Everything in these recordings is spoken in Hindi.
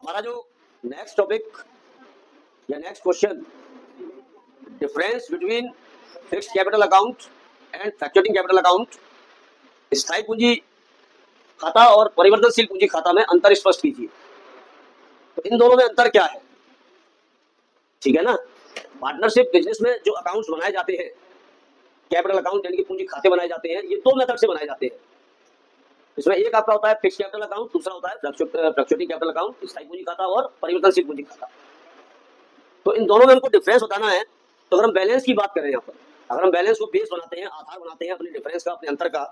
हमारा जो नेक्स्ट टॉपिक या next question, difference between fixed capital account and fluctuating capital account, स्थायी पूंजी खाता और परिवर्तनशील पूंजी खाता में अंतर स्पष्ट कीजिए। तो इन दोनों में अंतर क्या है? ठीक है ना। पार्टनरशिप बिजनेस में जो अकाउंट्स बनाए जाते हैं, कैपिटल अकाउंट यानी कि पूंजी खाते बनाए जाते हैं, ये दो मेथड से बनाए जाते हैं। इसमें एक आपका होता है फिक्स्ड कैपिटल अकाउंट, दूसरा होता है फ्लक्चुएटिंग कैपिटल अकाउंट, स्थायी पूंजी खाता और परिवर्तनशील पूंजी खाता। तो इन दोनों में हमको डिफरेंस बताना है। तो अगर हम बैलेंस की बात करें, यहाँ पर अगर हम बैलेंस को बेस बनाते हैं, आधार बनाते हैं अपने डिफरेंस का, अपने अंतर का,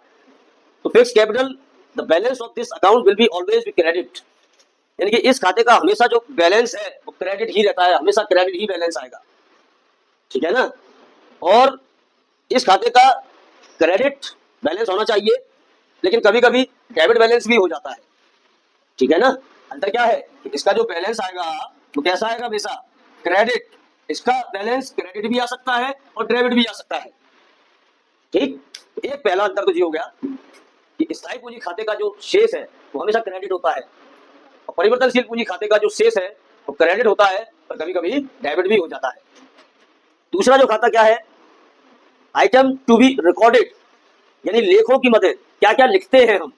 तो fixed capital, the balance of this account will be always be credit, यानी कि इस खाते का हमेशा जो बैलेंस है वो क्रेडिट ही रहता है, हमेशा क्रेडिट ही बैलेंस आएगा। ठीक है ना। और इस खाते का क्रेडिट बैलेंस होना चाहिए, लेकिन कभी कभी डेबिट बैलेंस भी हो जाता है। ठीक है ना। अंतर क्या है? इसका जो बैलेंस आएगा वो कैसा आएगा? हमेशा क्रेडिट। इसका बैलेंस क्रेडिट भी आ सकता है और डेबिट भी आ सकता है। ठीक। एक पहला अंतर तो ये हो गया कि स्थायी पूंजी खाते का जो शेष है वो हमेशा क्रेडिट होता है, और परिवर्तनशील पूंजी खाते का जो शेष है वो क्रेडिट होता है, पर कभी कभी डेबिट भी हो जाता है। दूसरा जो खाता क्या है? आइटम टू बी रिकॉर्डेड, यानी लेखों की मदद, क्या क्या लिखते हैं हम।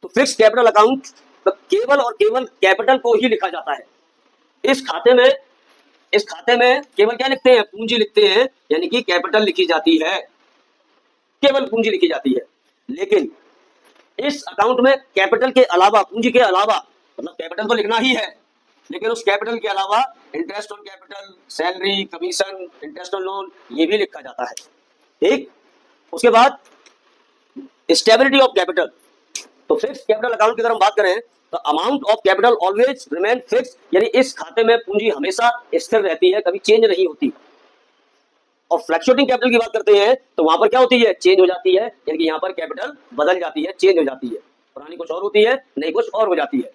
तो फिक्स्ड कैपिटल अकाउंट केवल और केवल कैपिटल को ही लिखा जाता है। इस खाते में केवल क्या लिखते हैं? पूंजी लिखते हैं, यानी कि कैपिटल लिखी जाती है, केवल पूंजी लिखी जाती है। लेकिन इस अकाउंट में कैपिटल के अलावा, पूंजी के अलावा, मतलब कैपिटल तो लिखना ही है, लेकिन उस कैपिटल के अलावा interest on capital, salary, commission, interest on loan, ये भी लिखा जाता है। ठीक। उसके बाद स्टेबिलिटी ऑफ कैपिटल। तो फिक्स्ड कैपिटल अकाउंट की अगर हम बात करें तो amount of capital always remain fix, यानी इस खाते में पूंजी हमेशा स्थिर रहती है, कभी चेंज नहीं होती। और फ्लक्चुएटिंग कैपिटल की बात करते हैं तो वहां पर क्या होती है? चेंज हो जाती है, यानी कि यहाँ पर कैपिटल बदल जाती है, चेंज हो जाती है, पुरानी कुछ और होती है, नई कुछ और हो जाती है।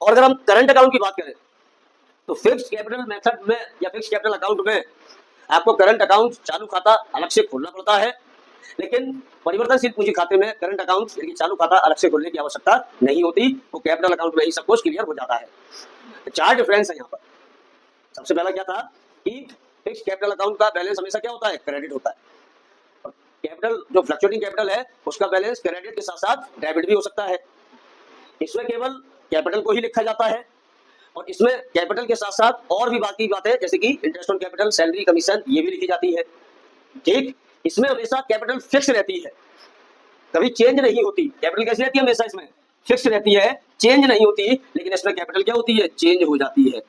और अगर हम करंट अकाउंट की बात करें तो फिक्स्ड कैपिटल मेथड में या फिक्स्ड कैपिटल अकाउंट में आपको करंट अकाउंट, चालू खाता अलग से खोलना पड़ता है, लेकिन परिवर्तनशील पूंजी खाते में करंट अकाउंट यानी चालू खाता अलग से खोलने की आवश्यकता नहीं होती, वो कैपिटल अकाउंट में ही सब कुछ क्लियर हो जाता है। चार डिफरेंस है यहाँ पर। सबसे पहला क्या था कि फिक्स्ड कैपिटल अकाउंट का बैलेंस हमेशा क्या होता है? क्रेडिट होता है। और कैपिटल जो फ्लक्चुएटिंग कैपिटल है उसका बैलेंस क्रेडिट के साथ साथ डेबिट भी हो सकता है। इसमें केवल कैपिटल को ही लिखा जाता है, और इसमें कैपिटल के साथ साथ और भी बाकी बातें जैसे कि interest on capital, salary, commission, ये भी लिखी जाती है। ठीक। इसमें हमेशा कैपिटल फिक्स रहती है, कभी चेंज नहीं होती। कैपिटल कैसी रहती है? हमेशा इसमें फिक्स रहती है, चेंज नहीं होती। लेकिन इसमें कैपिटल क्या होती है? चेंज हो जाती है।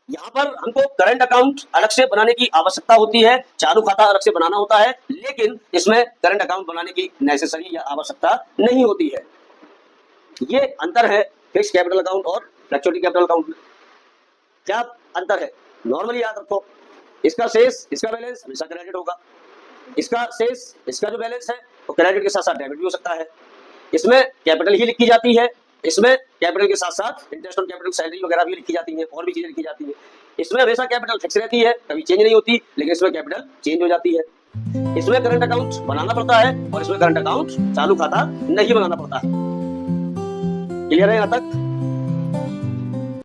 यहाँ पर हमको करंट अकाउंट अलग से बनाने की आवश्यकता होती है, चालू खाता अलग से बनाना होता है, लेकिन इसमें करंट अकाउंट बनाने की नेसेसरी या आवश्यकता नहीं होती है। ये अंतर है फिक्स्ड कैपिटल अकाउंट और फ्लक्चुएटिंग कैपिटल अकाउंट में। क्या अंतर है? नॉर्मली याद रखो, इसका शेष, इसका बैलेंस हमेशा क्रेडिट होगा, इसका शेष, इसका जो बैलेंस है वो क्रेडिट के साथ साथ डेबिट भी हो सकता है। इसमें कैपिटल ही लिखी जाती है, इसमें कैपिटल के साथ साथ इंटरेस्ट ऑन कैपिटल, सैलरी वगैरह भी लिखी जाती है, और भी चीजें लिखी जाती है। इसमें हमेशा कैपिटल फिक्स रहती है, कभी चेंज नहीं होती, लेकिन इसमें कैपिटल चेंज हो जाती है। इसमें करंट अकाउंट बनाना पड़ता है और इसमें करंट अकाउंट, चालू खाता नहीं बनाना पड़ता है। क्लियर है यहाँ तक?